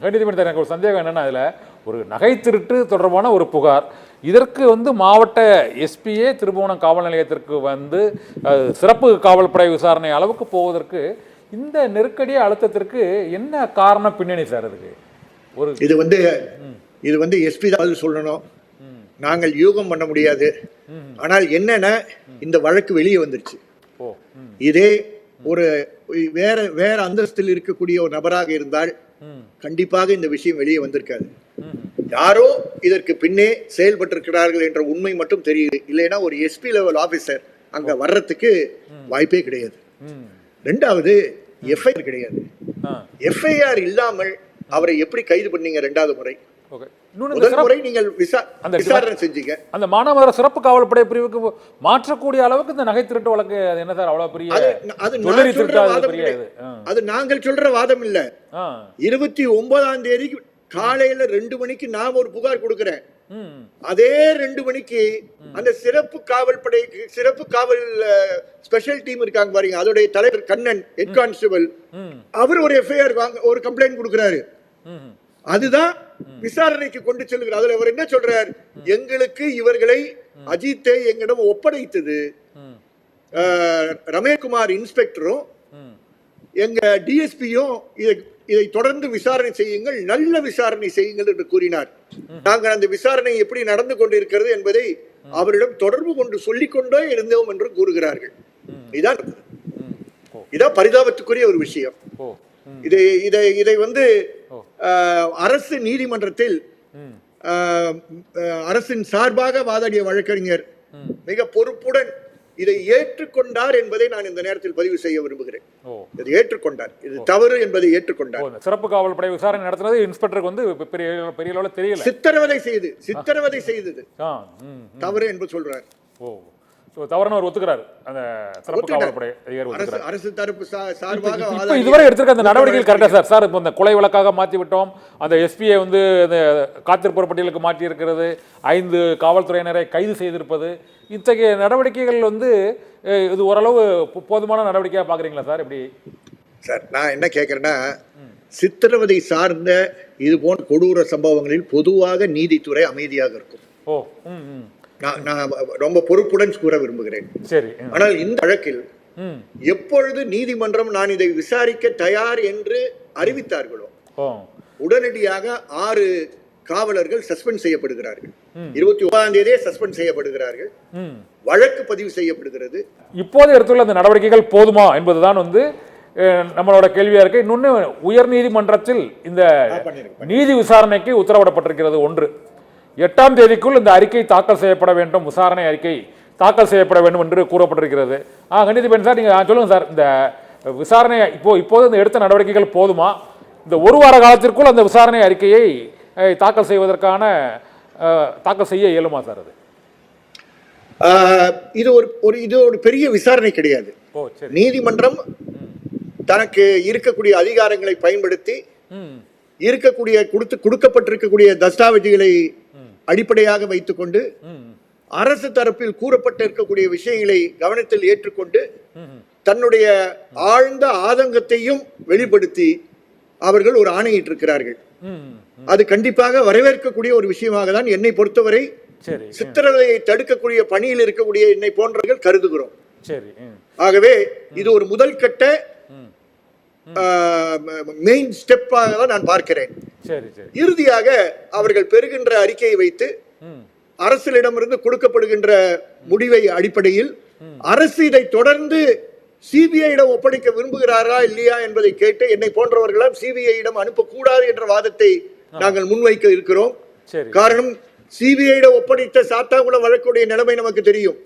கண்டிப்பாக எனக்கு ஒரு சந்தேகம் என்னன்னா, அதில் ஒரு நகை திருட்டு தொடர்பான ஒரு புகார், இதற்கு வந்து மாவட்ட எஸ்பியே திருபுவனம் காவல் நிலையத்திற்கு வந்து சிறப்பு காவல்படை விசாரணை அளவுக்கு போவதற்கு இந்த நெருக்கடி அழுத்தத்திற்கு என்ன காரணம் பின்னணி சார்? அதுக்கு ஒரு இது வந்து எஸ்பி தான் சொல்லணும், நாங்கள் யூகம் பண்ண முடியாது. ஆனால் என்னன்னா, இந்த வழக்கு வெளியே வந்துருச்சு. இதே ஒரு வேற அந்தஸ்தில் இருக்கக்கூடிய ஒரு நபராக இருந்தால் கண்டிப்பாக இந்த விஷயம் வெளியே வந்திருக்காது. யாரோ இதற்கு பின்னே செயல்பட்டிருக்கிறார்கள் என்ற உண்மை மட்டும் தெரியுது. இல்லைன்னா ஒரு எஸ்பி லெவல் ஆபீசர் அங்க வர்றதுக்கு வாய்ப்பே கிடையாது. ரெண்டாவது எஃப்ஐஆர் கிடையாது. எஃப்ஐஆர் இல்லாமல் அவரை எப்படி கைது பண்ணீங்க? ரெண்டாவது முறை, முதல் முறை நீங்கள் விசாரணை செஞ்சீங்க. அந்த மாநகர சிறப்பு காவல்படை பிரிவுக்கு மாற்றக்கூடிய அளவுக்கு இந்த நகை திருட்டு வழக்கு என்ன சார் அவ்வளவு பெரிய? அது நாங்கள் சொல்ற வாதம் இல்ல. 29ஆம் தேதி காலையில 2 மணிக்கு நான் ஒரு புகார் கொடுக்கிறேன். அதே 2 மணிக்கு அந்த சிறப்பு காவல் ஸ்பெஷல் டீம் இருக்காங்க பாருங்க, அதோடைய தலைவர் கண்ணன், ஹெட் கான்ஸ்டபிள், அவர் ஒரு எஃப்ஐஆர் ஒரு கம்ப்ளைண்ட் கொடுக்கிறாரு. அதுதான் விசாரணைக்கு கொண்டு செல்கிறார். அதுல அவர் என்ன சொல்றார்? எங்களுக்கு இவர்களை அஜித்தை எங்களிடம் ஒப்படைத்தது ரமேஷ்குமார் இன்ஸ்பெக்டரும் எங்க டிஎஸ்பியும் இதை தொடர்ந்து விசாரணை செய்யுங்கள், நல்ல விசாரணை செய்யுங்கள் என்று கூறினார். நாங்கள் அந்த விசாரணை எப்படி நடந்து கொண்டிருக்கிறது என்பதை அவரிடம் தொடர்பு கொண்டு சொல்லிக் கொண்டே இருந்தோம் என்று கூறுகிறார்கள். இதான் பரிதாபத்துக்குரிய ஒரு விஷயம். இதை வந்து அரசு நீதிமன்றத்தில் அரசின் சார்பாக வாதாடிய வழக்கறிஞர் மிக பொறுப்புடன் இதை ஏற்றுக்கொண்டார் என்பதை நான் இந்த நேரத்தில் பதிவு செய்ய விரும்புகிறேன். இதை ஏற்றுக்கொண்டார், இது தவறு என்பதை ஏற்றுக்கொண்டார். சிறப்பு காவல் படை விசாரணை நடத்துறது இன்ஸ்பெக்டருக்கு வந்து பெரிய அளவுல தெரியல, சித்திரவதை செய்தது தவறு என்று சொல்றார். தவறுன்னு அவர் ஒத்துக்கிறார். அந்த சிறப்பு காவல்படை அதிகாரி அரசு தரப்பு சார்பாக இதுவரை எடுத்திருக்க அந்த நடவடிக்கைகள் கரெக்டா சார்? சார் இப்போ இந்த கொலை வழக்காக மாற்றி விட்டோம், அந்த எஸ்பியை வந்து அந்த காத்திருப்போர் பட்டியலுக்கு மாற்றி இருக்கிறது, 5 காவல்துறையினரை கைது செய்திருப்பது, இத்தகைய நடவடிக்கைகள் வந்து இது ஓரளவு போதுமான நடவடிக்கையாக பார்க்குறீங்களா சார்? எப்படி சார் நான் என்ன கேட்குறேன்னா, சித்திரவதை சார்ந்த இது போன்ற கொடூர சம்பவங்களில் பொதுவாக நீதித்துறை அமைதியாக இருக்கும். நான் ரொம்ப பொறுப்புடன் கூற விரும்புகிறேன். ஆனால் இந்த வழக்கில் எப்பொழுது நீதிமன்றம் நான் இதை விசாரிக்க தயார் என்று அறிவித்தார்களோ உடனடியாக 6 காவலர்கள் சஸ்பெண்ட் செய்யப்படுகிறார்கள். 29ஆம் தேதியே சஸ்பெண்ட் செய்யப்படுகிறார்கள். வழக்கு பதிவு செய்யப்படுகிறது. இப்போது எடுத்துள்ள அந்த நடவடிக்கைகள் போதுமா என்பதுதான் வந்து நம்மளோட கேள்வியா இருக்கு. இன்னொன்னு, உயர் நீதிமன்றத்தில் இந்த நீதி விசாரணைக்கு உத்தரவிடப்பட்டிருக்கிறது. 8ஆம் தேதிக்குள் இந்த அறிக்கை தாக்கல் செய்யப்பட வேண்டும், விசாரணை அறிக்கை தாக்கல் செய்யப்பட வேண்டும் என்று கூறப்பட்டிருக்கிறது. கண்டிப்பாக சார் நீங்க சொல்லுங்க சார், இந்த விசாரணை இப்போது இந்த எடுத்த நடவடிக்கைகள் போதுமா? இந்த 1 வார காலத்திற்குள் அந்த விசாரணை அறிக்கையை தாக்கல் செய்ய இயலுமா சார்? அது இது ஒரு பெரிய விசாரணை கிடையாது. நீதிமன்றம் தனக்கு இருக்கக்கூடிய அதிகாரங்களை பயன்படுத்தி கொடுக்கப்பட்டிருக்கக்கூடிய தஸ்தாவேஜுகளை அடிப்படையாக வைத்துக் கொண்டு அரசு தரப்பில் கூறப்பட்டு இருக்கக்கூடிய விஷயங்களை கவனத்தில் ஏற்றுக்கொண்டு தன்னுடைய ஆழ்ந்த ஆதங்கத்தையும் வெளிப்படுத்தி அவர்கள் ஒரு ஆணையிட்டிருக்கிறார்கள். அது கண்டிப்பாக வரவேற்கக்கூடிய ஒரு விஷயமாக தான் என்னை பொறுத்தவரை சித்திரவதையை தடுக்கக்கூடிய பணியில் இருக்கக்கூடிய என்னை போன்றவர்கள் கருதுகிறோம். ஆகவே இது ஒரு முதல் கட்ட மெயின் ஸ்டெப்பாக தான் நான் பார்க்கிறேன். இறுதியாக அவர்கள் பெறுகின்ற அறிக்கையை வைத்து அரசிடமிருந்து கொடுக்கப்படுகின்ற முடிவை அடிப்படையில் அரசு இதை தொடர்ந்து சிபிஐயிடம் ஒப்படைக்க விரும்புகிறாரா இல்லையா என்பதை கேட்டு என்னை போன்றவர்களால் சிபிஐயிடம் அனுப்பக்கூடாது என்ற வாதத்தை நாங்கள் முன்வைக்க இருக்கிறோம். காரணம், சிபிஐயிடம் ஒப்படைத்த சாத்தாங்குளம் வழக்குடைய நிலைமை நமக்கு தெரியும்.